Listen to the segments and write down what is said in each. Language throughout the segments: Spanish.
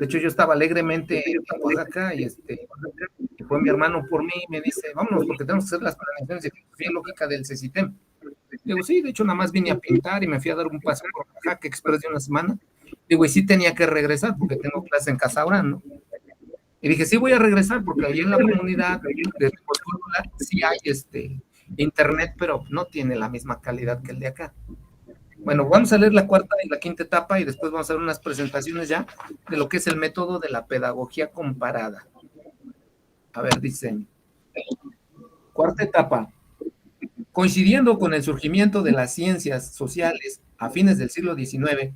De hecho, yo estaba alegremente en Oaxaca y fue mi hermano por mí y me dice, vámonos porque tenemos que hacer las planeaciones de filosofía y lógica del CECITEM. Digo, sí, de hecho nada más vine a pintar y me fui a dar un paseo por Oaxaca Express de una semana. Digo, y sí tenía que regresar porque tengo clase en Casaurán, ¿no? Y dije, sí voy a regresar porque ahí en la comunidad de Poscótula sí hay internet, pero no tiene la misma calidad que el de acá. Bueno, vamos a leer la cuarta y la quinta etapa y después vamos a hacer unas presentaciones ya de lo que es el método de la pedagogía comparada. A ver, dicen, cuarta etapa. Coincidiendo con el surgimiento de las ciencias sociales a fines del siglo XIX,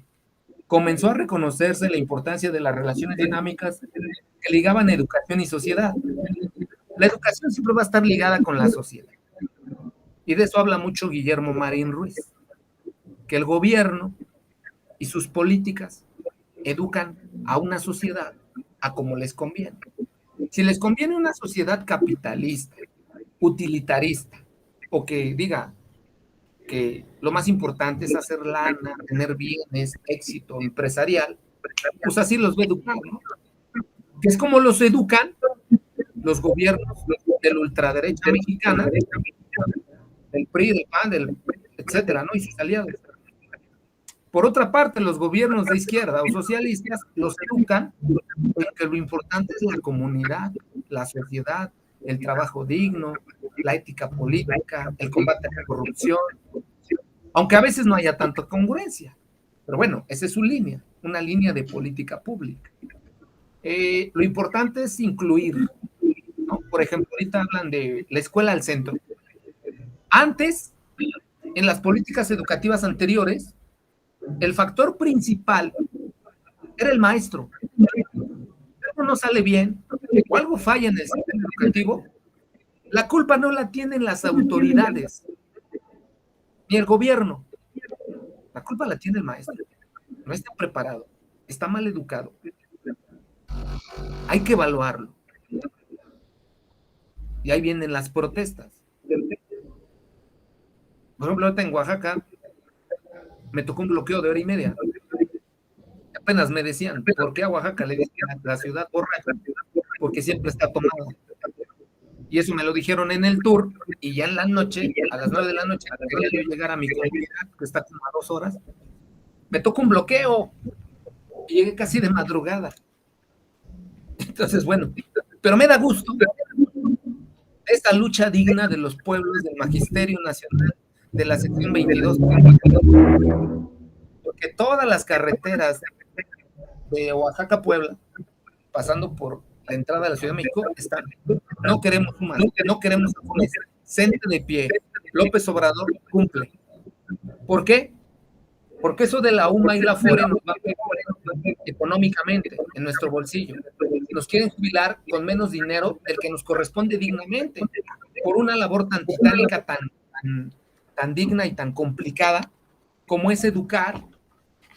comenzó a reconocerse la importancia de las relaciones dinámicas que ligaban educación y sociedad. La educación siempre va a estar ligada con la sociedad. Y de eso habla mucho Guillermo Marín Ruiz, que el gobierno y sus políticas educan a una sociedad a como les conviene. Si les conviene una sociedad capitalista, utilitarista, o que diga que lo más importante es hacer lana, tener bienes, éxito empresarial, pues así los va a educar, ¿no? Que es como los educan los gobiernos de la ultraderecha mexicana, del PRI, del PAN, etcétera, ¿no? Y sus aliados. Por otra parte, los gobiernos de izquierda o socialistas los educan en que lo importante es la comunidad, la sociedad, el trabajo digno, la ética política, el combate a la corrupción, aunque a veces no haya tanta congruencia. Pero bueno, esa es su línea, una línea de política pública. Lo importante es incluir, ¿no? Por ejemplo, ahorita hablan de la escuela al centro. Antes, en las políticas educativas anteriores, el factor principal era el maestro. Algo no sale bien o algo falla en el sistema educativo, la culpa no la tienen las autoridades ni el gobierno. La culpa la tiene el maestro. No está preparado, está mal educado. Hay que evaluarlo. Y ahí vienen las protestas. Por ejemplo, ahorita en Oaxaca me tocó un bloqueo de 1 hora y media. Apenas me decían, ¿por qué a Oaxaca le dicen a la ciudad borracha? Porque siempre está tomada. Y eso me lo dijeron en el tour, y ya en la noche, a las 9 de la noche, quería yo llegar a mi comunidad, que está como a 2 horas, me tocó un bloqueo, y llegué casi de madrugada. Entonces, bueno, pero me da gusto esta lucha digna de los pueblos del Magisterio Nacional de la sección 22, porque todas las carreteras de Oaxaca a Puebla, pasando por la entrada de la Ciudad de México, están. No queremos más, no queremos más. Cente de pie. López Obrador cumple. ¿Por qué? Porque eso de la UMA y la FORE nos va a pegar económicamente en nuestro bolsillo. Nos quieren jubilar con menos dinero del que nos corresponde dignamente por una labor tan titánica, tan digna y tan complicada como es educar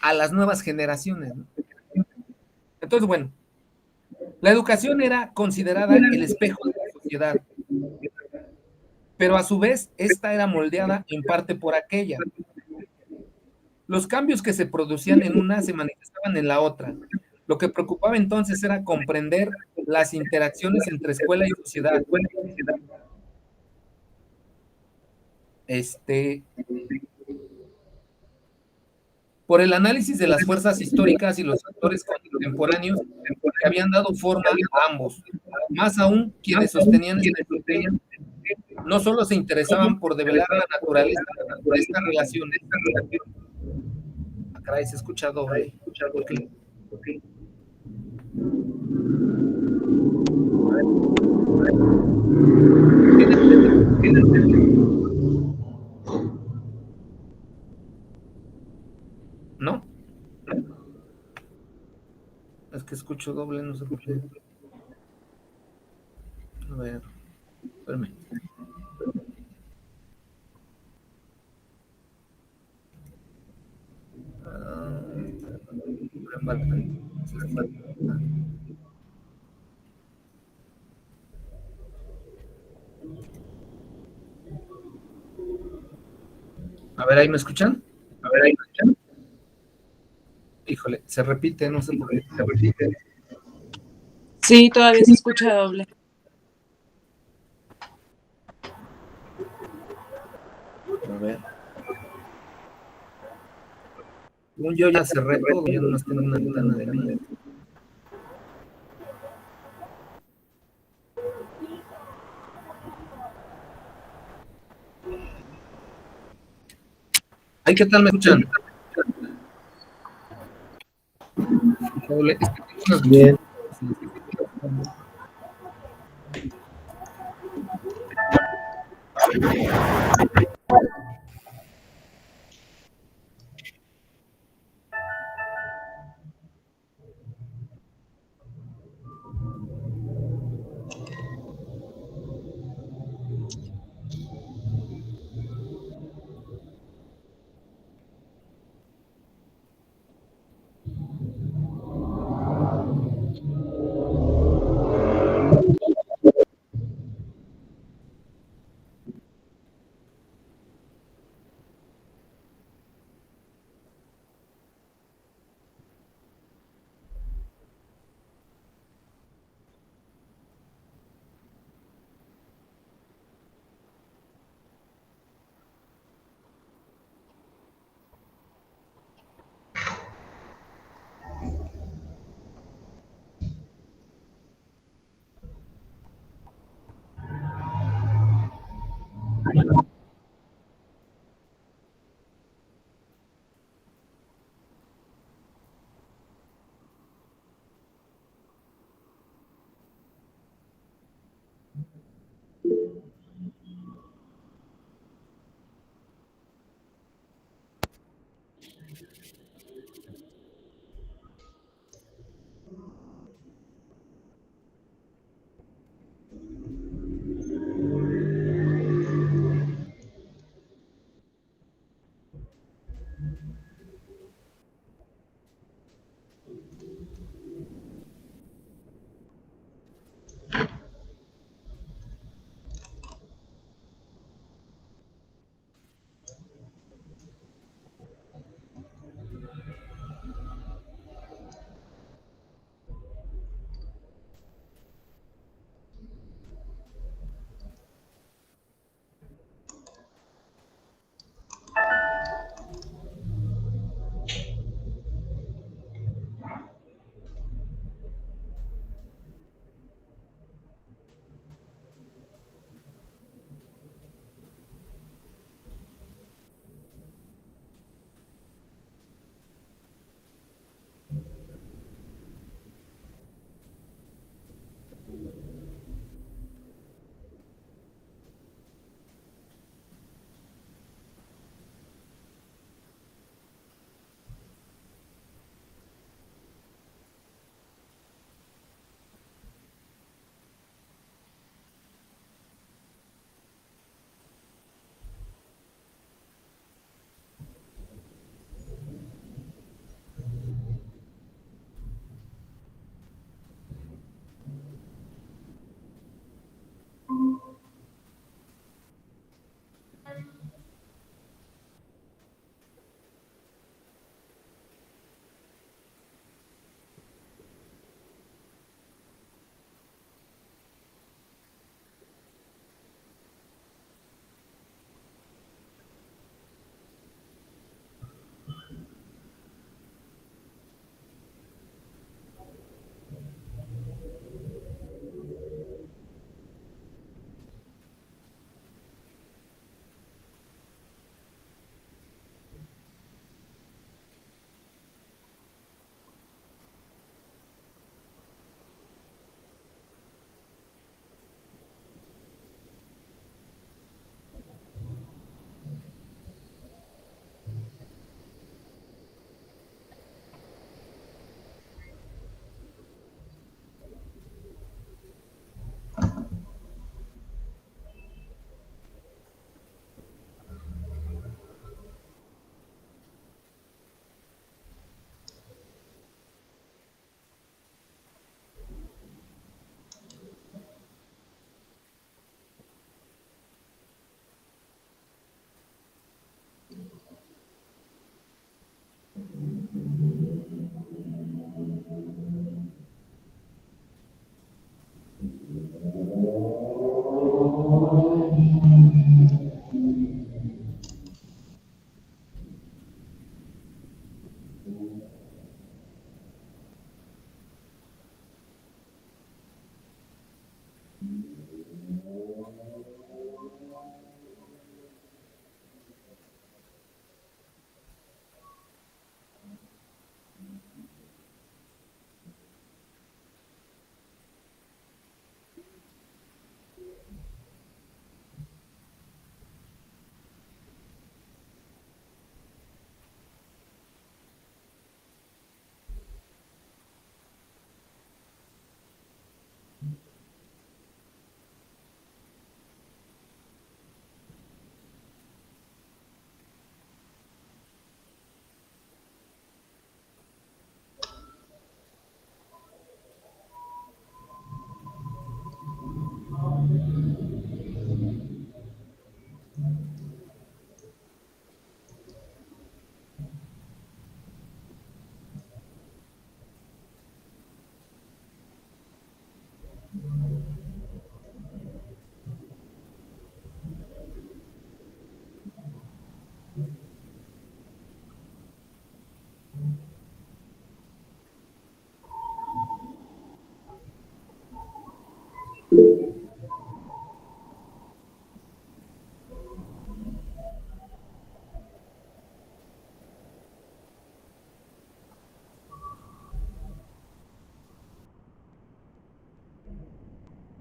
a las nuevas generaciones, ¿no? Entonces, bueno, la educación era considerada el espejo de la sociedad, pero a su vez esta era moldeada en parte por aquella. Los cambios que se producían en una se manifestaban en la otra. Lo que preocupaba entonces era comprender las interacciones entre escuela y sociedad. Por el análisis de las fuerzas históricas y los factores contemporáneos que habían dado forma a ambos. Más aún, quienes sostenían no solo se interesaban por develar la naturaleza de esta relación. Caray, se escucha doble. Okay. ¿No? Es que escucho doble, no sé por qué. A ver, espérame. A ver, ¿ahí me escuchan? Híjole, se repite, no sé por qué. Sí, todavía se escucha doble. A ver. Yo ya cerré todo, ya nomás tengo una ventana de mí. ¿Ay, qué tal me escuchan? Bien.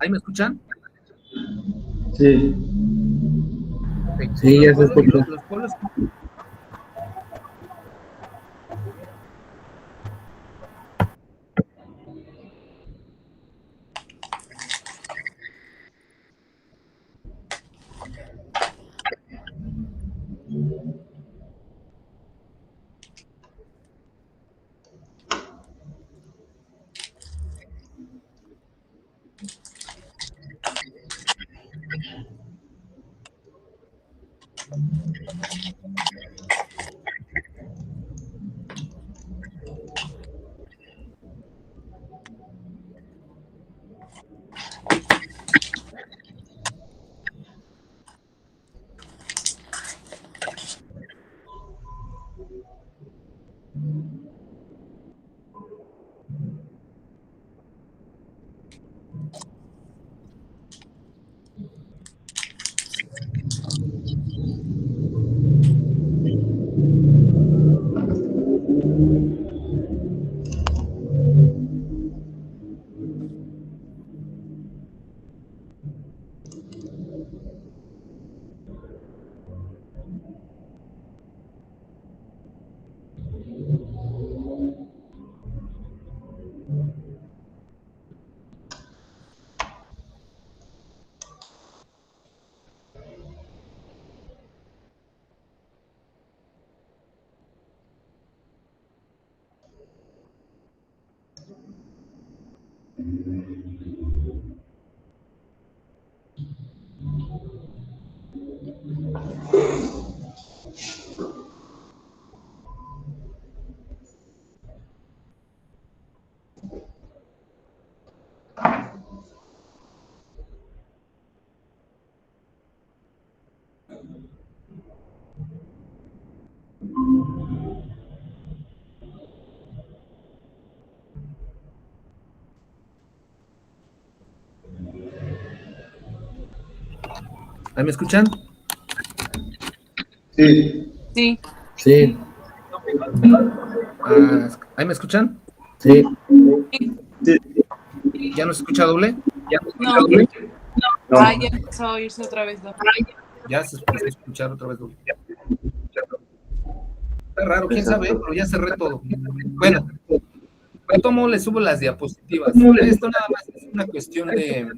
¿Ahí me escuchan? Sí, Okay. sí, ya se escucha. Los pueblos. ¿Ahí me escuchan? Sí. Sí. Sí. ¿Ahí me escuchan? Sí. ¿Ya no se escucha doble? No. No. Ah, ya empezó a oírse otra vez. Ya se empezó a escuchar otra vez doble. Está raro, quién Exacto. sabe, pero ya cerré todo. Bueno, retomo, le subo las diapositivas. Esto nada más es una cuestión de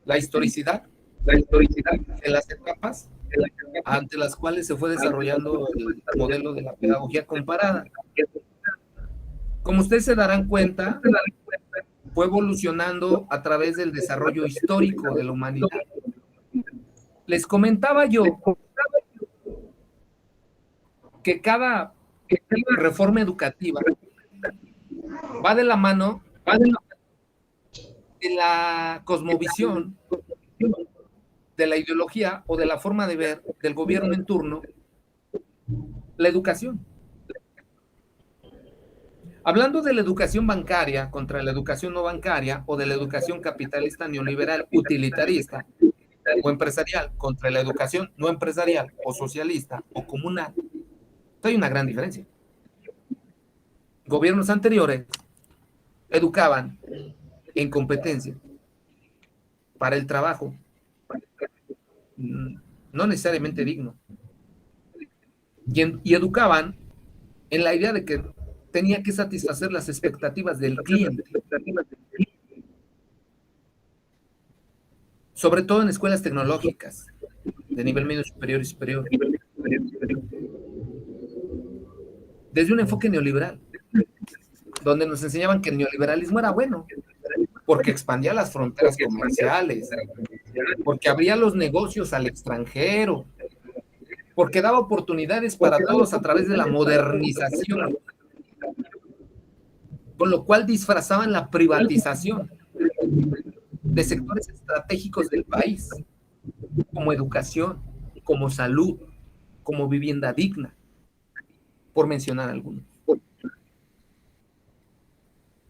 la historicidad de las etapas ante las cuales se fue desarrollando el modelo de la pedagogía comparada. Como ustedes se darán cuenta, fue evolucionando a través del desarrollo histórico de la humanidad. Les comentaba yo que cada reforma educativa va de la mano de la cosmovisión, de la ideología o de la forma de ver del gobierno en turno la educación. Hablando de la educación bancaria contra la educación no bancaria o de la educación capitalista neoliberal utilitarista o empresarial contra la educación no empresarial o socialista o comunal, hay una gran diferencia. Gobiernos anteriores educaban en competencia para el trabajo, no necesariamente digno, y educaban en la idea de que tenía que satisfacer las expectativas del cliente, sobre todo en escuelas tecnológicas de nivel medio superior y superior, desde un enfoque neoliberal, donde nos enseñaban que el neoliberalismo era bueno, porque expandía las fronteras comerciales, porque abría los negocios al extranjero, porque daba oportunidades para todos a través de la modernización, con lo cual disfrazaban la privatización de sectores estratégicos del país, como educación, como salud, como vivienda digna, por mencionar algunos.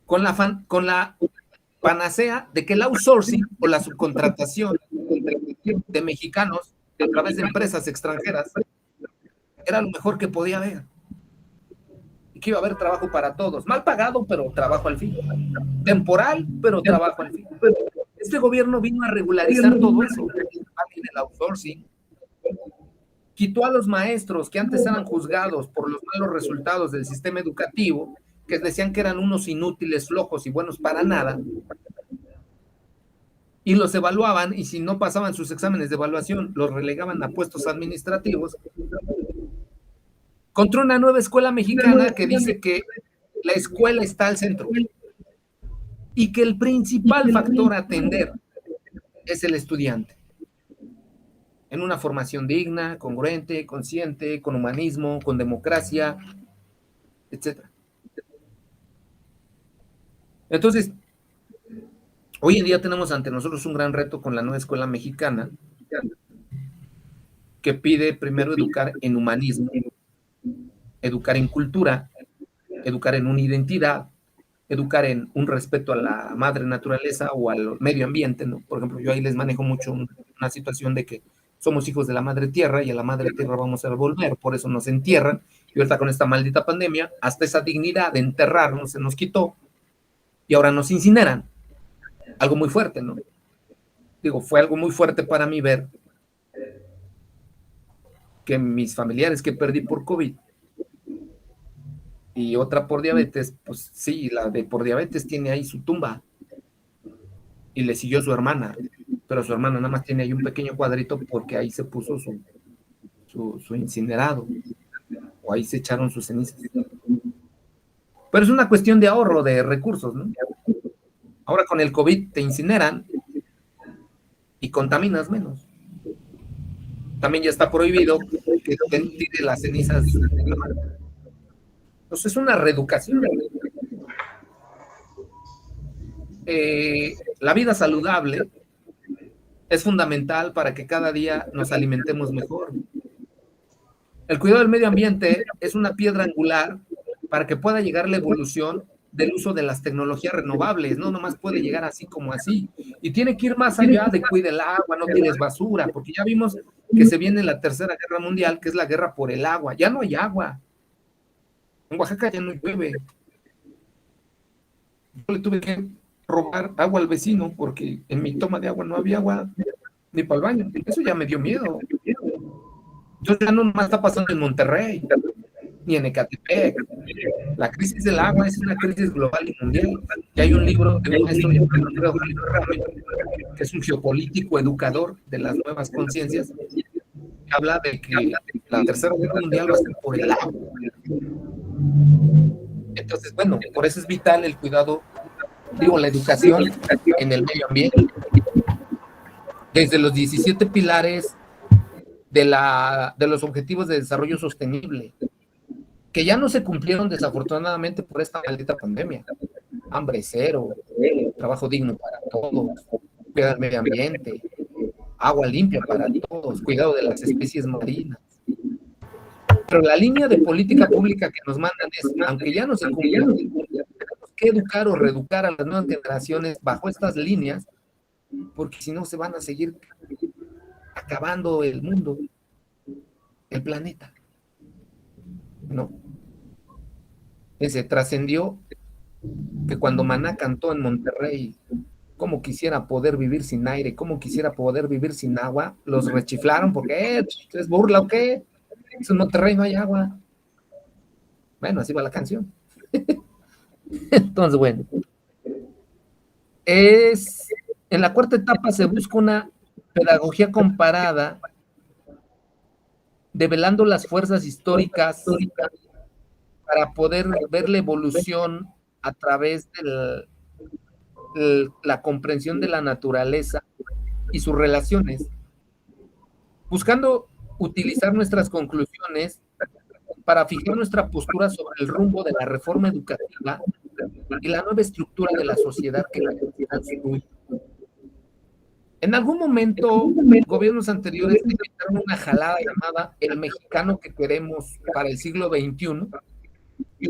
Con la panacea de que el outsourcing o la subcontratación de mexicanos a través de empresas extranjeras era lo mejor que podía haber. Y que iba a haber trabajo para todos. Mal pagado, pero trabajo al fin. Temporal, pero trabajo al fin. Este gobierno vino a regularizar todo eso, el outsourcing, quitó a los maestros que antes eran juzgados por los malos resultados del sistema educativo, que decían que eran unos inútiles, flojos y buenos para nada, y los evaluaban, y si no pasaban sus exámenes de evaluación, los relegaban a puestos administrativos, contra una nueva escuela mexicana que dice que la escuela está al centro y que el principal factor a atender es el estudiante, en una formación digna, congruente, consciente, con humanismo, con democracia, etc. Entonces, hoy en día tenemos ante nosotros un gran reto con la nueva escuela mexicana, que pide primero educar en humanismo, educar en cultura, educar en una identidad, educar en un respeto a la madre naturaleza o al medio ambiente, ¿no? Por ejemplo, yo ahí les manejo mucho una situación de que somos hijos de la madre tierra y a la madre tierra vamos a volver, por eso nos entierran, y ahorita con esta maldita pandemia, hasta esa dignidad de enterrarnos se nos quitó, y ahora nos incineran. Algo muy fuerte, ¿no? Digo, fue algo muy fuerte para mí ver que mis familiares que perdí por COVID y otra por diabetes, pues sí, la de por diabetes tiene ahí su tumba y le siguió su hermana, pero su hermana nada más tiene ahí un pequeño cuadrito porque ahí se puso su incinerado, o ahí se echaron sus cenizas. Pero es una cuestión de ahorro de recursos, ¿no? Ahora con el COVID te incineran y contaminas menos. También ya está prohibido que tire las cenizas de la mano. Entonces es una reeducación. La vida saludable es fundamental para que cada día nos alimentemos mejor. El cuidado del medio ambiente es una piedra angular para que pueda llegar la evolución del uso de las tecnologías renovables, no nomás puede llegar así como así, y tiene que ir más allá de cuide el agua, no tires basura, porque ya vimos que se viene la tercera guerra mundial, que es la guerra por el agua, ya no hay agua, en Oaxaca ya no llueve, yo le tuve que robar agua al vecino, porque en mi toma de agua no había agua, ni para el baño, eso ya me dio miedo. Entonces ya no más está pasando en Monterrey, ni en Ecatepec. La crisis del agua es una crisis global y mundial. Y hay un libro de un maestro llamado Alfredo Jalil Rame, que es un geopolítico educador de las nuevas conciencias, que habla de que la tercera guerra mundial va a ser por el agua. Entonces, bueno, por eso es vital el cuidado, la educación en el medio ambiente. Desde los 17 pilares de los Objetivos de Desarrollo Sostenible, que ya no se cumplieron desafortunadamente por esta maldita pandemia. Hambre cero, trabajo digno para todos, cuidado del medio ambiente, agua limpia para todos, cuidado de las especies marinas. Pero la línea de política pública que nos mandan es, aunque ya no se cumplieron, tenemos que educar o reeducar a las nuevas generaciones bajo estas líneas, porque si no se van a seguir acabando el mundo, el planeta. ¿No? Se trascendió que cuando Maná cantó en Monterrey, cómo quisiera poder vivir sin aire, cómo quisiera poder vivir sin agua, los rechiflaron porque ¿es burla o qué? En Monterrey no hay agua. Bueno, así va la canción. Entonces, bueno, en la cuarta etapa se busca una pedagogía comparada, develando las fuerzas históricas para poder ver la evolución a través de la comprensión de la naturaleza y sus relaciones, buscando utilizar nuestras conclusiones para fijar nuestra postura sobre el rumbo de la reforma educativa y la nueva estructura de la sociedad que construye. En algún momento, gobiernos anteriores inventaron una jalada llamada El Mexicano que Queremos para el siglo XXI.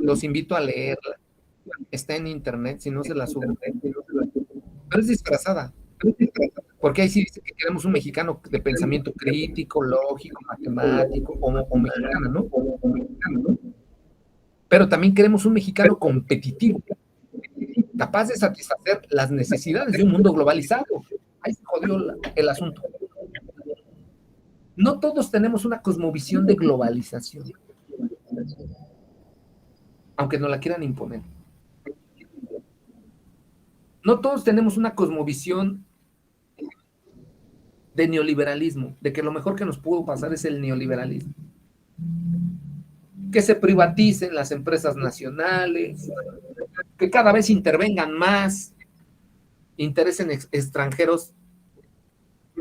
Los invito a leerla. Está en internet, si no se la suben. Pero es disfrazada. Porque ahí sí dice que queremos un mexicano de pensamiento crítico, lógico, matemático, o mexicano, ¿no? Pero también queremos un mexicano competitivo, capaz de satisfacer las necesidades de un mundo globalizado. jodió el asunto. No todos tenemos una cosmovisión de globalización, aunque nos la quieran imponer. No todos tenemos una cosmovisión de neoliberalismo, de que lo mejor que nos pudo pasar es el neoliberalismo. Que se privaticen las empresas nacionales, que cada vez intervengan más intereses extranjeros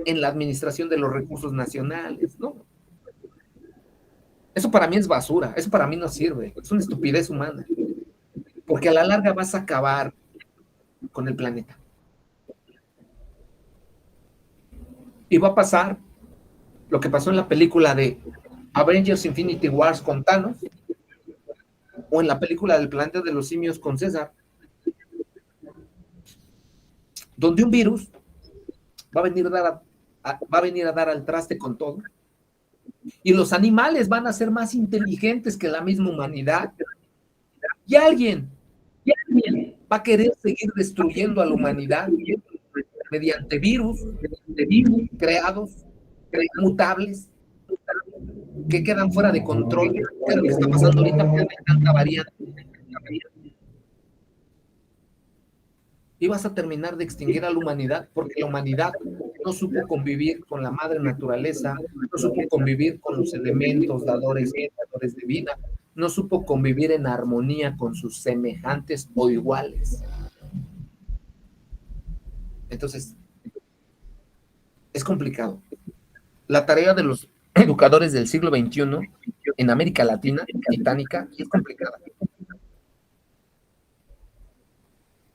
en la administración de los recursos nacionales, ¿no? Eso para mí es basura, eso para mí no sirve, es una estupidez humana, porque a la larga vas a acabar con el planeta. Y va a pasar lo que pasó en la película de Avengers Infinity Wars con Thanos, o en la película del planeta de los simios con César, donde un virus va a venir a dar al traste con todo, y los animales van a ser más inteligentes que la misma humanidad, y alguien va a querer seguir destruyendo a la humanidad mediante virus creados, mutables, que quedan fuera de control, que es lo que está pasando ahorita porque hay tanta variante. Y vas a terminar de extinguir a la humanidad porque la humanidad no supo convivir con la madre naturaleza, no supo convivir con los elementos dadores de vida, no supo convivir en armonía con sus semejantes o iguales. Entonces, es complicado. La tarea de los educadores del siglo XXI en América Latina, británica, es complicada.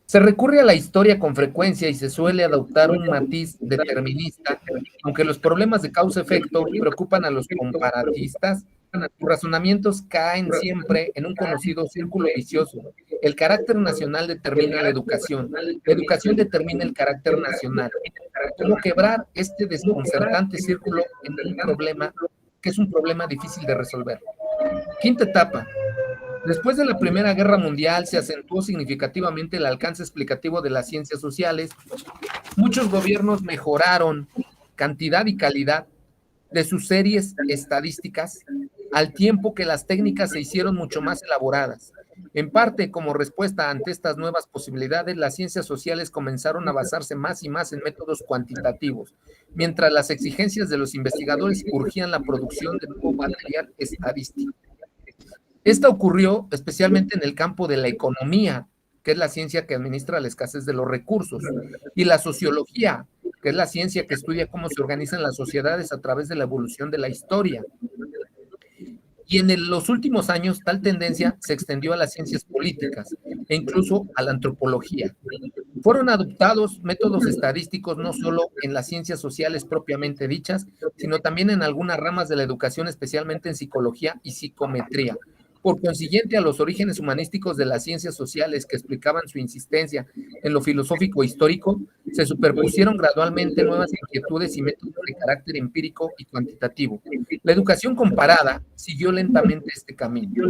Se recurre a la historia con frecuencia y se suele adoptar un matiz determinista, aunque los problemas de causa-efecto preocupan a los comparatistas. Sus razonamientos caen siempre en un conocido círculo vicioso. El carácter nacional determina la educación determina el carácter nacional. ¿Cómo quebrar este desconcertante círculo en un problema que es un problema difícil de resolver? Quinta etapa. Después de la Primera Guerra Mundial se acentuó significativamente el alcance explicativo de las ciencias sociales. Muchos gobiernos mejoraron cantidad y calidad de sus series estadísticas, al tiempo que las técnicas se hicieron mucho más elaboradas. En parte, como respuesta ante estas nuevas posibilidades, las ciencias sociales comenzaron a basarse más y más en métodos cuantitativos, mientras las exigencias de los investigadores urgían la producción de nuevo material estadístico. Esta ocurrió especialmente en el campo de la economía, que es la ciencia que administra la escasez de los recursos, y la sociología, que es la ciencia que estudia cómo se organizan las sociedades a través de la evolución de la historia. Y en los últimos años, tal tendencia se extendió a las ciencias políticas e incluso a la antropología. Fueron adoptados métodos estadísticos no solo en las ciencias sociales propiamente dichas, sino también en algunas ramas de la educación, especialmente en psicología y psicometría. Por consiguiente, a los orígenes humanísticos de las ciencias sociales que explicaban su insistencia en lo filosófico histórico, se superpusieron gradualmente nuevas inquietudes y métodos de carácter empírico y cuantitativo. La educación comparada siguió lentamente este camino.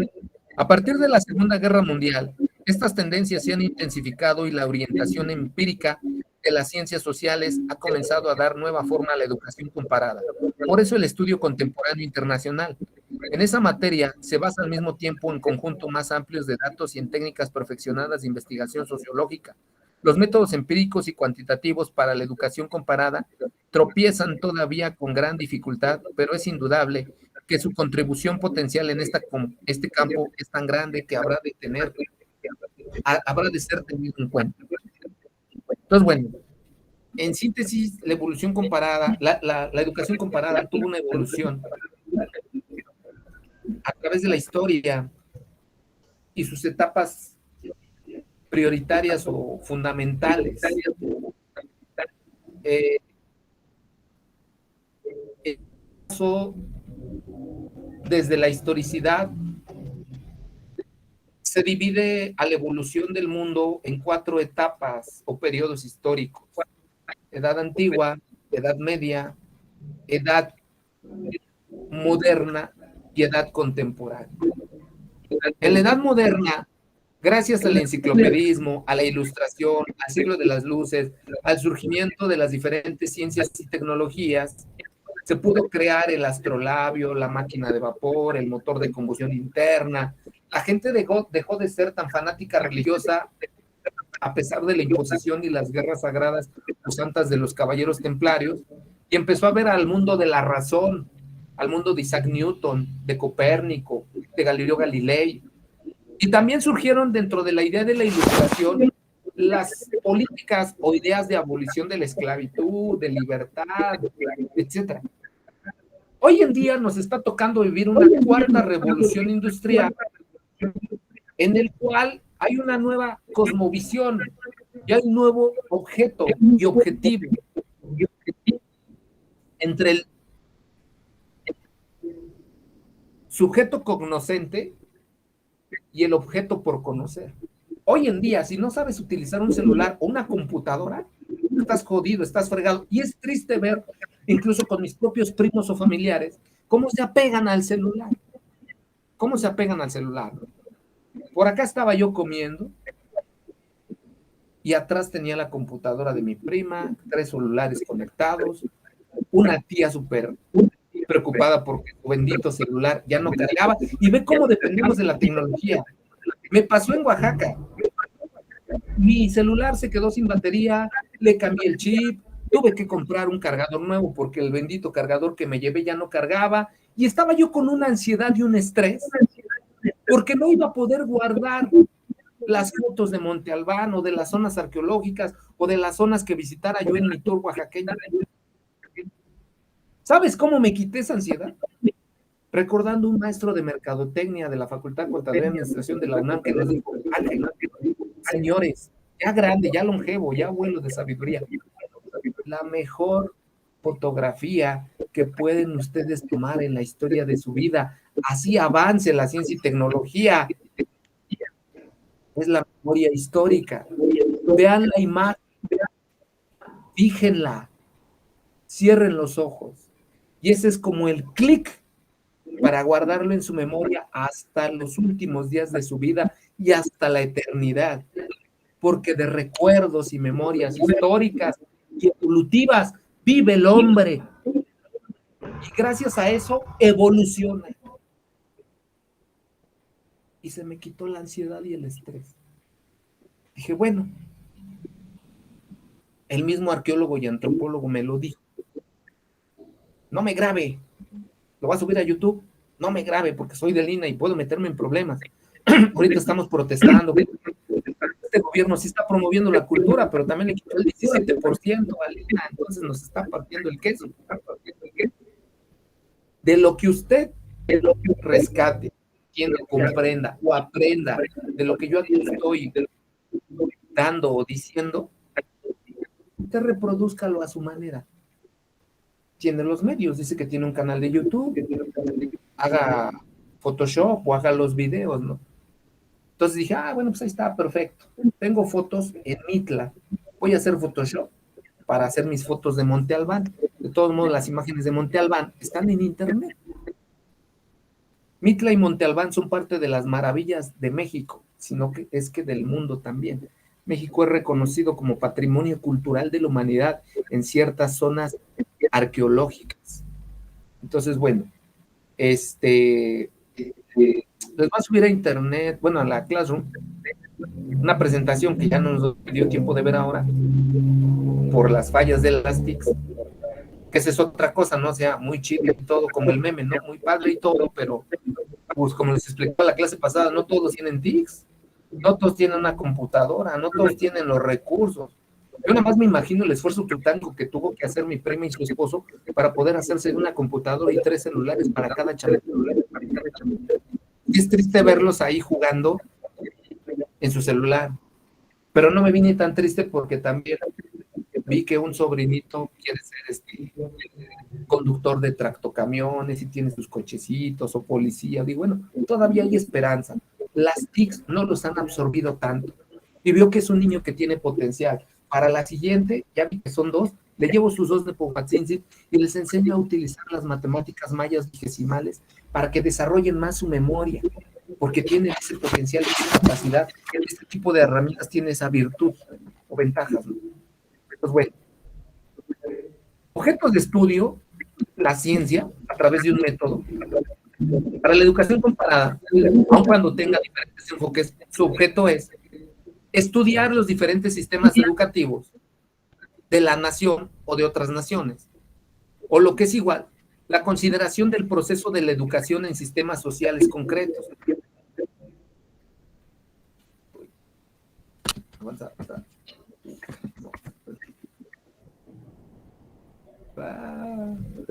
A partir de la Segunda Guerra Mundial, estas tendencias se han intensificado y la orientación empírica de las ciencias sociales ha comenzado a dar nueva forma a la educación comparada. Por eso el estudio contemporáneo internacional. En esa materia se basa al mismo tiempo en conjuntos más amplios de datos y en técnicas perfeccionadas de investigación sociológica. Los métodos empíricos y cuantitativos para la educación comparada tropiezan todavía con gran dificultad, pero es indudable que su contribución potencial en este campo es tan grande que habrá de ser tenido en cuenta. Entonces, bueno, en síntesis, la evolución comparada, la educación comparada tuvo una evolución a través de la historia y sus etapas prioritarias o fundamentales. Pasó desde la historicidad, se divide a la evolución del mundo en 4 etapas o periodos históricos: edad antigua, edad media, edad moderna y edad contemporánea. En la edad moderna Gracias al enciclopedismo, a la ilustración, al siglo de las luces, al surgimiento de las diferentes ciencias y tecnologías, se pudo crear el astrolabio, la máquina de vapor, el motor de combustión interna. La gente dejó de ser tan fanática religiosa a pesar de la imposición y las guerras sagradas o santas de los caballeros templarios, y empezó a ver al mundo de la razón, al mundo de Isaac Newton, de Copérnico, de Galileo Galilei. Y también surgieron dentro de la idea de la ilustración las políticas o ideas de abolición de la esclavitud, de libertad, etcétera. Hoy en día nos está tocando vivir una cuarta revolución industrial en el cual hay una nueva cosmovisión y hay un nuevo objeto y objetivo entre el sujeto cognoscente y el objeto por conocer. Hoy en día, si no sabes utilizar un celular o una computadora, estás jodido, estás fregado. Y es triste ver, incluso con mis propios primos o familiares, cómo se apegan al celular. ¿Cómo se apegan al celular? Por acá estaba yo comiendo y atrás tenía la computadora de mi prima, 3 celulares conectados, una tía súper preocupada porque su bendito celular ya no cargaba, y ve cómo dependemos de la tecnología. Me pasó en Oaxaca, mi celular se quedó sin batería, le cambié el chip, tuve que comprar un cargador nuevo porque el bendito cargador que me llevé ya no cargaba, y estaba yo con una ansiedad y un estrés porque no iba a poder guardar las fotos de Monte Albán o de las zonas arqueológicas o de las zonas que visitara yo en mi tour oaxaqueño. ¿Sabes cómo me quité esa ansiedad? Recordando un maestro de mercadotecnia de la Facultad de Contaduría y Administración de la UNAM que nos dijo: señores, ya grande, ya longevo, ya abuelo de sabiduría, la mejor fotografía que pueden ustedes tomar en la historia de su vida, así avance la ciencia y tecnología, es la memoria histórica. Vean la imagen, fíjenla, cierren los ojos, y ese es como el clic para guardarlo en su memoria hasta los últimos días de su vida y hasta la eternidad, porque de recuerdos y memorias históricas y evolutivas vive el hombre, y gracias a eso evoluciona. Y se me quitó la ansiedad y el estrés. Dije, bueno, el mismo arqueólogo y antropólogo me lo dijo: no me grabe, lo va a subir a YouTube, no me grabe porque soy de Lina y puedo meterme en problemas. Ahorita estamos protestando, este gobierno sí está promoviendo la cultura, pero también le quitó el 17% a Lina, entonces nos está partiendo el queso. De lo que usted rescate, entienda, comprenda o aprenda de lo que yo aquí estoy dando o diciendo, usted reprodúzcalo a su manera. Tiene los medios, dice que tiene un canal de YouTube, haga Photoshop o haga los videos, ¿no? Entonces dije, bueno, pues ahí está, perfecto. Tengo fotos en Mitla, voy a hacer Photoshop para hacer mis fotos de Monte Albán. De todos modos, las imágenes de Monte Albán están en internet. Mitla y Monte Albán son parte de las maravillas de México, sino que es que del mundo también. México es reconocido como patrimonio cultural de la humanidad en ciertas zonas arqueológicas. Entonces, bueno, les voy a subir a internet, bueno, a la Classroom, una presentación que ya no nos dio tiempo de ver ahora por las fallas de las TICs, que esa es otra cosa, ¿no? O sea, muy chido y todo, como el meme, ¿no? Muy padre y todo, pero pues como les explicó la clase pasada, no todos tienen TICs, no todos tienen una computadora, no todos tienen los recursos. Yo nada más me imagino el esfuerzo titánico que tuvo que hacer mi prima y su esposo para poder hacerse una computadora y 3 celulares para cada chaval. Y es triste verlos ahí jugando en su celular, pero no me vine tan triste porque también vi que un sobrinito quiere ser conductor de tractocamiones y tiene sus cochecitos o policía. Digo, bueno, todavía hay esperanza. Las TICs no los han absorbido tanto. Y veo que es un niño que tiene potencial. Para la siguiente, ya vi que son 2, le llevo sus 2 de Povachinsi y les enseño a utilizar las matemáticas mayas vigesimales para que desarrollen más su memoria. porque tienen ese potencial, esa capacidad, este tipo de herramientas tiene esa virtud o ventajas, ¿no? Pues bueno, objetos de estudio, la ciencia, a través de un método. Para la educación comparada, aun cuando tenga diferentes enfoques, su objeto es estudiar los diferentes sistemas educativos de la nación o de otras naciones, o lo que es igual, la consideración del proceso de la educación en sistemas sociales concretos. Avanza.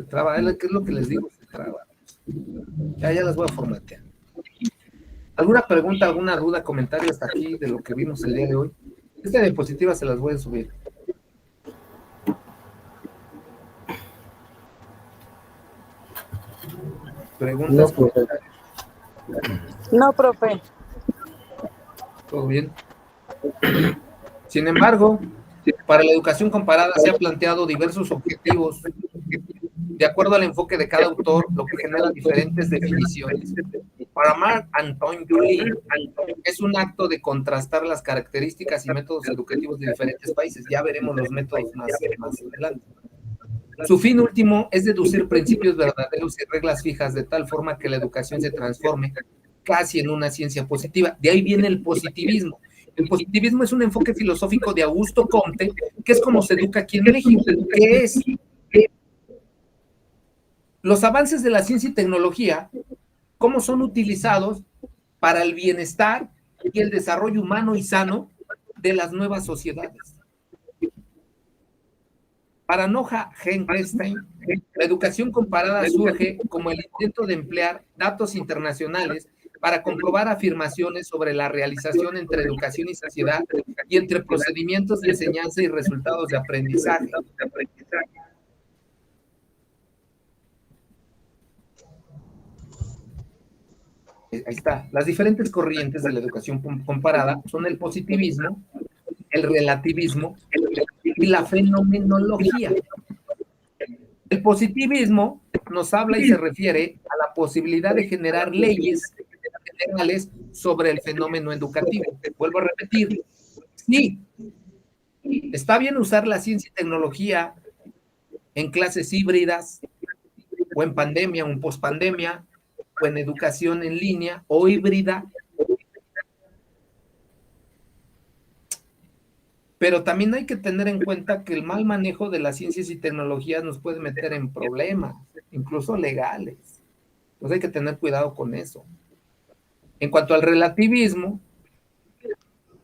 Traba, ¿qué es lo que les digo? Se traba. Ya las voy a formatear. ¿Alguna pregunta, alguna duda, comentario hasta aquí de lo que vimos el día de hoy? Esta diapositiva se las voy a subir. ¿Preguntas? No, profe. ¿Todo bien? Sin embargo, para la educación comparada se ha planteado diversos objetivos de acuerdo al enfoque de cada autor, lo que genera diferentes definiciones. Para Marc-Antoine Julie, es un acto de contrastar las características y métodos educativos de diferentes países. Ya veremos los métodos más adelante. Su fin último es deducir principios verdaderos y reglas fijas de tal forma que la educación se transforme casi en una ciencia positiva. De ahí viene el positivismo. El positivismo es un enfoque filosófico de Augusto Comte, que es como se educa aquí en México, que es los avances de la ciencia y tecnología, cómo son utilizados para el bienestar y el desarrollo humano y sano de las nuevas sociedades. Para Noah Henkelstein, la educación comparada surge como el intento de emplear datos internacionales para comprobar afirmaciones sobre la realización entre educación y sociedad y entre procedimientos de enseñanza y resultados de aprendizaje. Ahí está. Las diferentes corrientes de la educación comparada son el positivismo, el relativismo y la fenomenología. El positivismo nos habla y se refiere a la posibilidad de generar leyes generales sobre el fenómeno educativo. Vuelvo a repetir, sí, está bien usar la ciencia y tecnología en clases híbridas, o en pandemia, o en pospandemia, o en educación en línea, o híbrida, pero también hay que tener en cuenta que el mal manejo de las ciencias y tecnologías nos puede meter en problemas, incluso legales. Entonces hay que tener cuidado con eso. En cuanto al relativismo,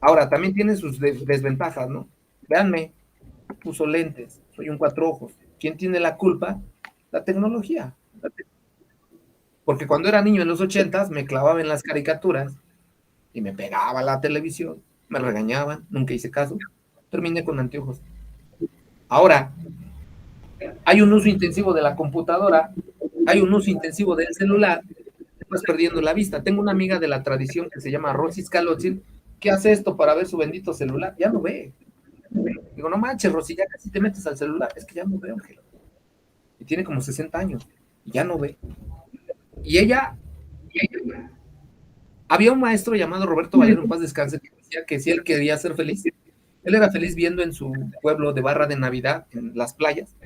ahora también tiene sus desventajas, ¿no? Véanme, puso lentes, soy un cuatro ojos. ¿Quién tiene la culpa? La tecnología. Porque cuando era niño en los 80s me clavaba en las caricaturas y me pegaba la televisión, me regañaban, nunca hice caso, terminé con anteojos. Ahora, hay un uso intensivo de la computadora, hay un uso intensivo del celular, estás perdiendo la vista. Tengo una amiga de la tradición que se llama Rosy Scalotzin, que hace esto para ver su bendito celular, ya no ve. Digo, no manches, Rosy, ya casi te metes al celular, es que ya no ve, Ángel. Y tiene como 60 años, y ya no ve. Y ella, había un maestro llamado Roberto Valero, en paz descanse, que decía que si él quería ser feliz, él era feliz viendo en su pueblo de Barra de Navidad, en las playas,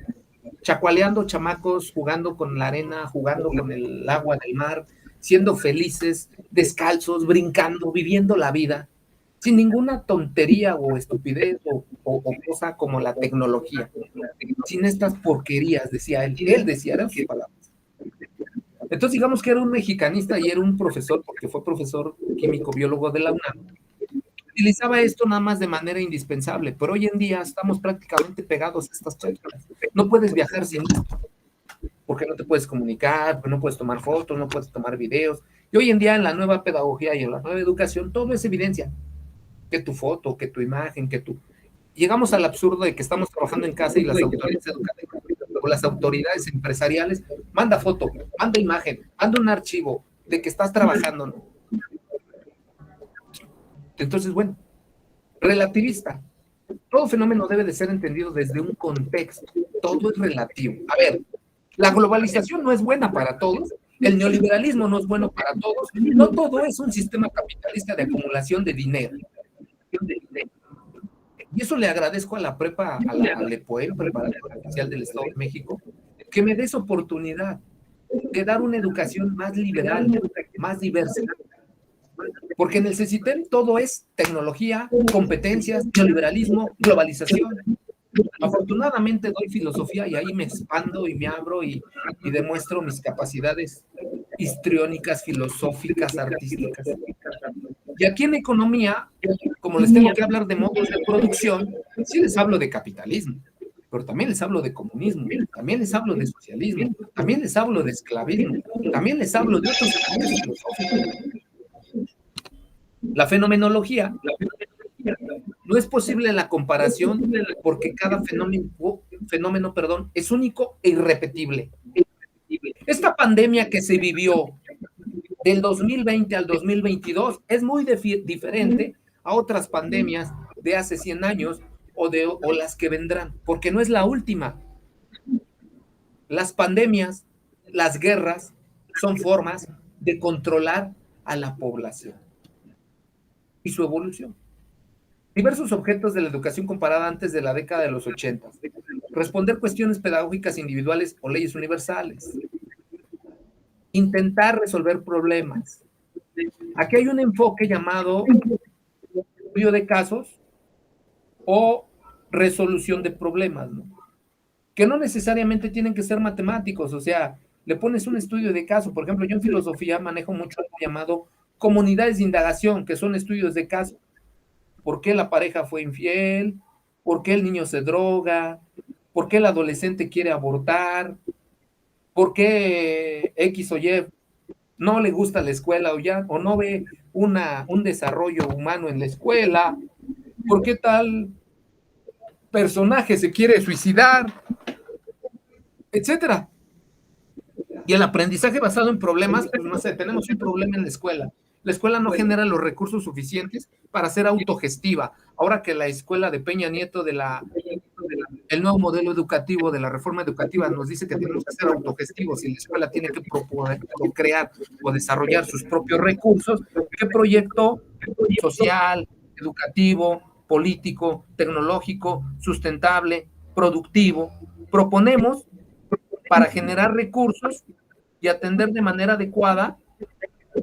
chacualeando chamacos, jugando con la arena, jugando con el agua del mar, siendo felices, descalzos, brincando, viviendo la vida, sin ninguna tontería o estupidez o cosa como la tecnología, sin estas porquerías, decía él. Él decía, eran sus palabras. Entonces digamos que era un mexicanista y era un profesor, porque fue profesor químico biólogo de la UNAM. Utilizaba esto nada más de manera indispensable, pero hoy en día estamos prácticamente pegados a estas charlas. No puedes viajar sin esto, porque no te puedes comunicar, porque no puedes tomar fotos, no puedes tomar videos. Y hoy en día en la nueva pedagogía y en la nueva educación todo es evidencia, que tu foto, que tu imagen, que tu... Llegamos al absurdo de que estamos trabajando en casa y las autoridades educativas o las autoridades empresariales, manda foto, manda imagen, manda un archivo de que estás trabajando, ¿no? Entonces, bueno, relativista. Todo fenómeno debe de ser entendido desde un contexto. Todo es relativo. A ver, la globalización no es buena para todos, El neoliberalismo no es bueno para todos. No todo es un sistema capitalista de acumulación de dinero. Y eso le agradezco a la prepa, al EPOEM, Preparatoria Oficial del Estado de México, que me dé esa oportunidad de dar una educación más liberal, más diversa. Porque en el CECITEM todo es tecnología, competencias, neoliberalismo, globalización. Afortunadamente doy filosofía y ahí me expando y me abro y demuestro mis capacidades histriónicas, filosóficas, artísticas. Y aquí en economía, como les tengo que hablar de modos de producción, sí les hablo de capitalismo, pero también les hablo de comunismo, también les hablo de socialismo, también les hablo de esclavismo, también les hablo de otros estudios filosóficos. La fenomenología no es posible la comparación porque cada fenómeno, es único e irrepetible. Esta pandemia que se vivió del 2020 al 2022 es muy diferente a otras pandemias de hace 100 años o las que vendrán, porque no es la última. Las pandemias, las guerras, son formas de controlar a la población y su evolución. Diversos objetos de la educación comparada antes de la década de los 80. Responder cuestiones pedagógicas individuales o leyes universales. Intentar resolver problemas. Aquí hay un enfoque llamado estudio de casos o resolución de problemas, ¿no? Que no necesariamente tienen que ser matemáticos, o sea, le pones un estudio de caso. Por ejemplo, yo en filosofía manejo mucho algo llamado comunidades de indagación, que son estudios de caso. ¿Por qué la pareja fue infiel? ¿Por qué el niño se droga? ¿Por qué el adolescente quiere abortar? ¿Por qué X o Y no le gusta la escuela o no ve un desarrollo humano en la escuela? ¿Por qué tal personaje se quiere suicidar? Etcétera. Y el aprendizaje basado en problemas, pues no sé, tenemos un problema en la escuela. La escuela no genera los recursos suficientes para ser autogestiva. Ahora que la escuela de Peña Nieto el nuevo modelo educativo de la reforma educativa nos dice que tenemos que ser autogestivos y la escuela tiene que proponer o crear o desarrollar sus propios recursos, ¿qué proyecto social, educativo, político, tecnológico, sustentable, productivo proponemos para generar recursos y atender de manera adecuada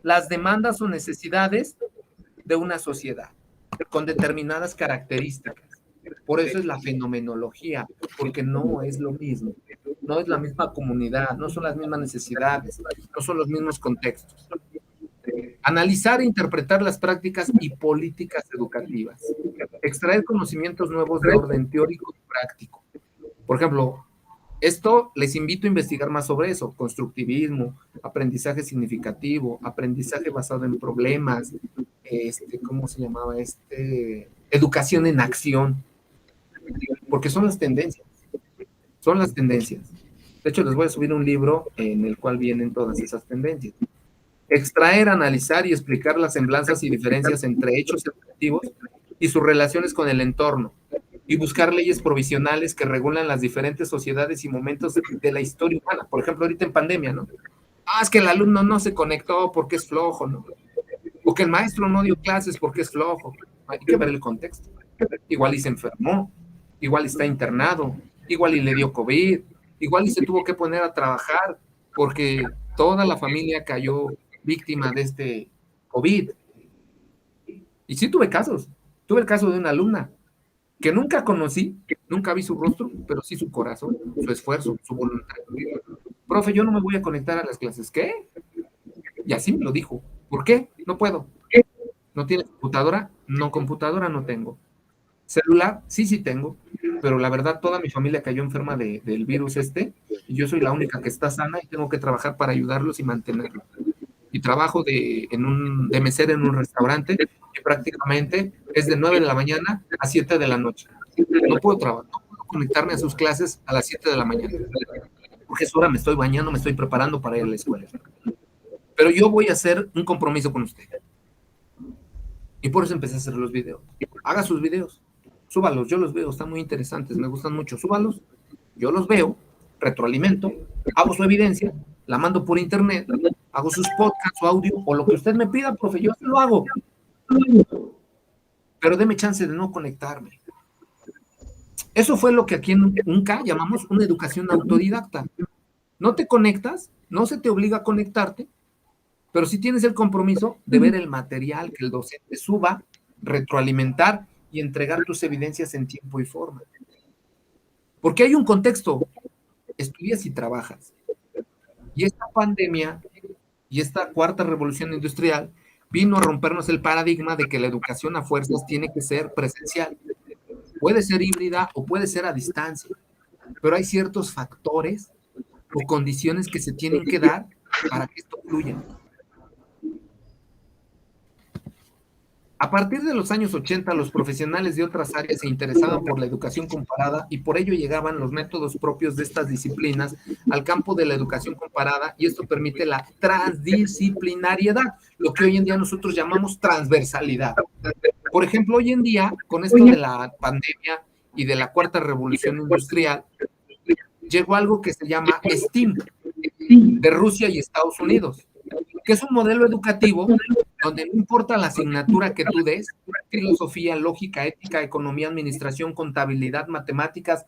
las demandas o necesidades de una sociedad con determinadas características? Por eso es la fenomenología, porque no es lo mismo, no es la misma comunidad, no son las mismas necesidades, no son los mismos contextos. Analizar e interpretar las prácticas y políticas educativas, extraer conocimientos nuevos de orden teórico y práctico. Por ejemplo, esto les invito a investigar más sobre eso: constructivismo, aprendizaje significativo, aprendizaje basado en problemas, ¿cómo se llamaba? Educación en acción, porque son las tendencias. De hecho, les voy a subir un libro en el cual vienen todas esas tendencias. Extraer, analizar y explicar las semblanzas y diferencias entre hechos educativos y sus relaciones con el entorno, y buscar leyes provisionales que regulan las diferentes sociedades y momentos de la historia humana. Por ejemplo, ahorita en pandemia, ¿no? Es que el alumno no se conectó porque es flojo, ¿no? O que el maestro no dio clases porque es flojo. Hay que ver el contexto. Igual y se enfermó, igual está internado, igual y le dio COVID, igual y se tuvo que poner a trabajar porque toda la familia cayó víctima de este COVID. Y sí tuve casos. Tuve el caso de una alumna que nunca conocí, nunca vi su rostro, pero sí su corazón, su esfuerzo, su voluntad. Profe, yo no me voy a conectar a las clases. ¿Qué? Y así me lo dijo. ¿Por qué? No puedo. ¿No tienes computadora? No, computadora no tengo. ¿Celular? Sí tengo, pero la verdad toda mi familia cayó enferma del virus y yo soy la única que está sana y tengo que trabajar para ayudarlos y mantenerlos. Y trabajo de mesera en un restaurante que prácticamente es de 9 de la mañana a 7 de la noche. No puedo conectarme a sus clases a las 7 de la mañana, porque es hora, me estoy bañando, me estoy preparando para ir a la escuela. Pero yo voy a hacer un compromiso con usted. Y por eso empecé a hacer los videos. Haga sus videos, súbalos, yo los veo, están muy interesantes, me gustan mucho, súbalos, yo los veo, retroalimento, hago su evidencia la mando por internet, hago sus podcasts o audio, o lo que usted me pida, profe, yo lo hago. Pero deme chance de no conectarme. Eso fue lo que aquí en UNCA llamamos una educación autodidacta. No te conectas, no se te obliga a conectarte, pero sí tienes el compromiso de ver el material que el docente suba, retroalimentar y entregar tus evidencias en tiempo y forma. Porque hay un contexto, estudias y trabajas. Y esta pandemia y esta cuarta revolución industrial vino a rompernos el paradigma de que la educación a fuerzas tiene que ser presencial. Puede ser híbrida o puede ser a distancia, pero hay ciertos factores o condiciones que se tienen que dar para que esto fluya. A partir de los años 80, los profesionales de otras áreas se interesaban por la educación comparada y por ello llegaban los métodos propios de estas disciplinas al campo de la educación comparada, y esto permite la transdisciplinariedad, lo que hoy en día nosotros llamamos transversalidad. Por ejemplo, hoy en día, con esto de la pandemia y de la cuarta revolución industrial, llegó algo que se llama STEAM, de Rusia y Estados Unidos, que es un modelo educativo donde no importa la asignatura que tú des, filosofía, lógica, ética, economía, administración, contabilidad, matemáticas,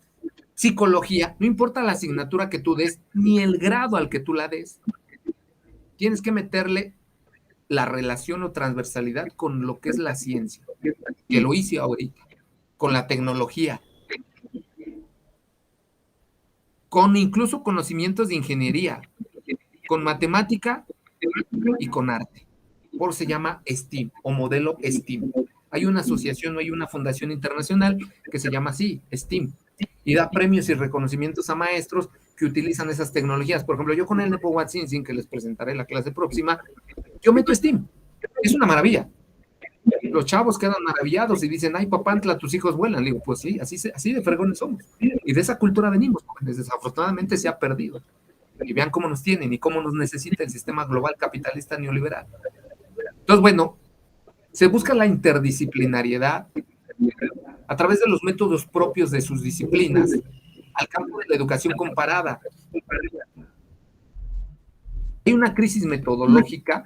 psicología, no importa la asignatura que tú des, ni el grado al que tú la des, tienes que meterle la relación o transversalidad con lo que es la ciencia, que lo hice ahorita, con la tecnología, con incluso conocimientos de ingeniería, con matemática y con arte. Por eso se llama STEAM o modelo STEAM. Hay una asociación o hay una fundación internacional que se llama así, STEAM, y da premios y reconocimientos a maestros que utilizan esas tecnologías. Por ejemplo, yo con el Nepo Watsinsin, que les presentaré la clase próxima, yo meto STEAM. Es una maravilla. Los chavos quedan maravillados y dicen, ay, papantla, tus hijos vuelan. Le digo, pues sí, así de fregones somos. Y de esa cultura venimos, jóvenes. Desafortunadamente se ha perdido. Y vean cómo nos tienen y cómo nos necesita el sistema global capitalista neoliberal. Entonces, bueno, se busca la interdisciplinariedad a través de los métodos propios de sus disciplinas al campo de la educación comparada. Hay una crisis metodológica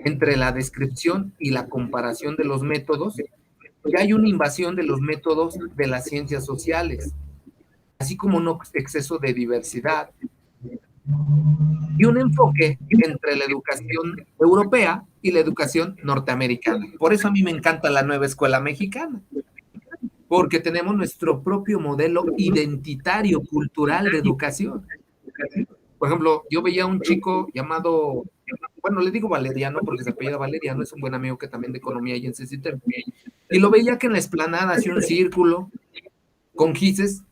entre la descripción y la comparación de los métodos, y hay una invasión de los métodos de las ciencias sociales, así como un exceso de diversidad y un enfoque entre la educación europea y la educación norteamericana. Por eso a mí me encanta la nueva escuela mexicana, porque tenemos nuestro propio modelo identitario, cultural de educación. Por ejemplo, yo veía a un chico llamado, bueno, le digo Valeriano porque se apellida Valeriano, es un buen amigo que también de economía y en CECITEM, y lo veía que en la explanada hacía un círculo con gises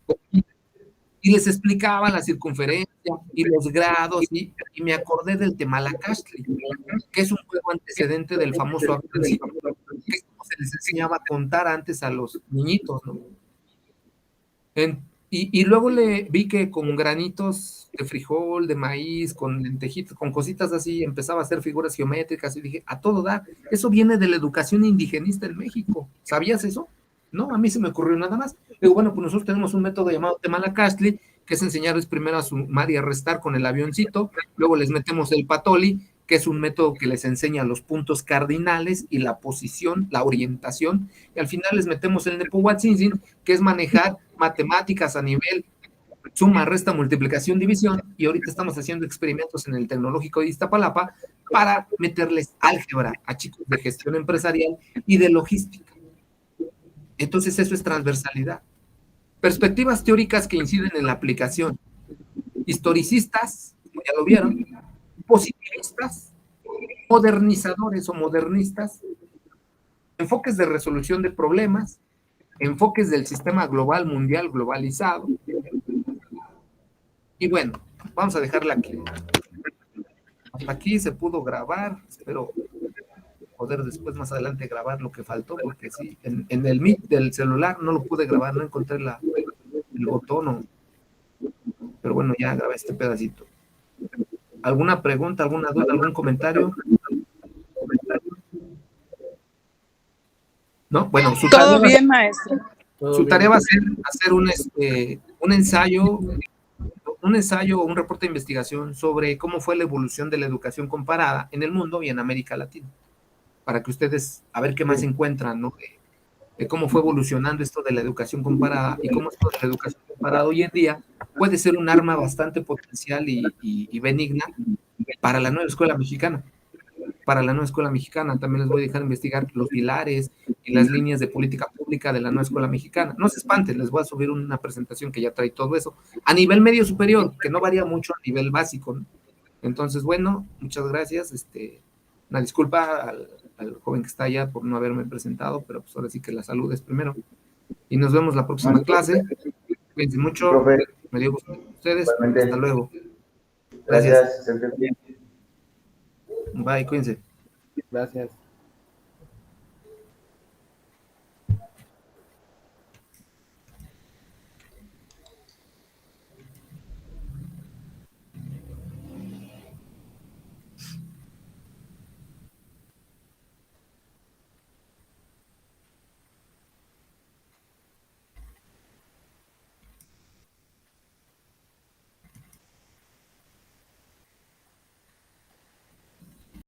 y les explicaba la circunferencia y los grados, y me acordé del Temalacastli, que es un juego antecedente del famoso aprensivo, que es como se les enseñaba a contar antes a los niñitos, ¿no? Y luego le vi que con granitos de frijol, de maíz, con lentejitos, con cositas así, empezaba a hacer figuras geométricas, y dije, a todo da, eso viene de la educación indigenista en México. ¿Sabías eso? No, a mí se me ocurrió nada más. Digo, bueno, pues nosotros tenemos un método llamado Temalacastli, que es enseñarles primero a sumar y a restar con el avioncito, luego les metemos el patoli, que es un método que les enseña los puntos cardinales y la posición, la orientación, y al final les metemos el Nepo Watsinsin, que es manejar matemáticas a nivel suma, resta, multiplicación, división, y ahorita estamos haciendo experimentos en el Tecnológico de Iztapalapa para meterles álgebra a chicos de gestión empresarial y de logística. Entonces eso es transversalidad. Perspectivas teóricas que inciden en la aplicación. Historicistas, como ya lo vieron, positivistas, modernizadores o modernistas, enfoques de resolución de problemas, enfoques del sistema global mundial globalizado. Y bueno, vamos a dejarla aquí. Hasta aquí se pudo grabar, espero poder después más adelante grabar lo que faltó, porque sí, en el Meet del celular no lo pude grabar, no encontré el botón, pero bueno, ya grabé este pedacito. ¿Alguna pregunta, alguna duda, algún comentario? ¿No? Bueno, todo bien, maestro. Su tarea va a ser hacer un ensayo, un ensayo o un reporte de investigación sobre cómo fue la evolución de la educación comparada en el mundo y en América Latina, para que ustedes, a ver qué más encuentran, ¿no? De cómo fue evolucionando esto de la educación comparada y cómo esto de la educación comparada hoy en día puede ser un arma bastante potencial y benigna para la nueva escuela mexicana. Para la nueva escuela mexicana también les voy a dejar investigar los pilares y las líneas de política pública de la nueva escuela mexicana. No se espanten, les voy a subir una presentación que ya trae todo eso a nivel medio superior, que no varía mucho a nivel básico, ¿no? Entonces, bueno, muchas gracias. Una disculpa al joven que está allá por no haberme presentado, pero pues ahora sí que la salud es primero. Y nos vemos la próxima clase. Cuídense mucho. Profe, Me dio gusto con ustedes. igualmente. Hasta luego. Gracias. Gracias. Bye, cuídense. Gracias.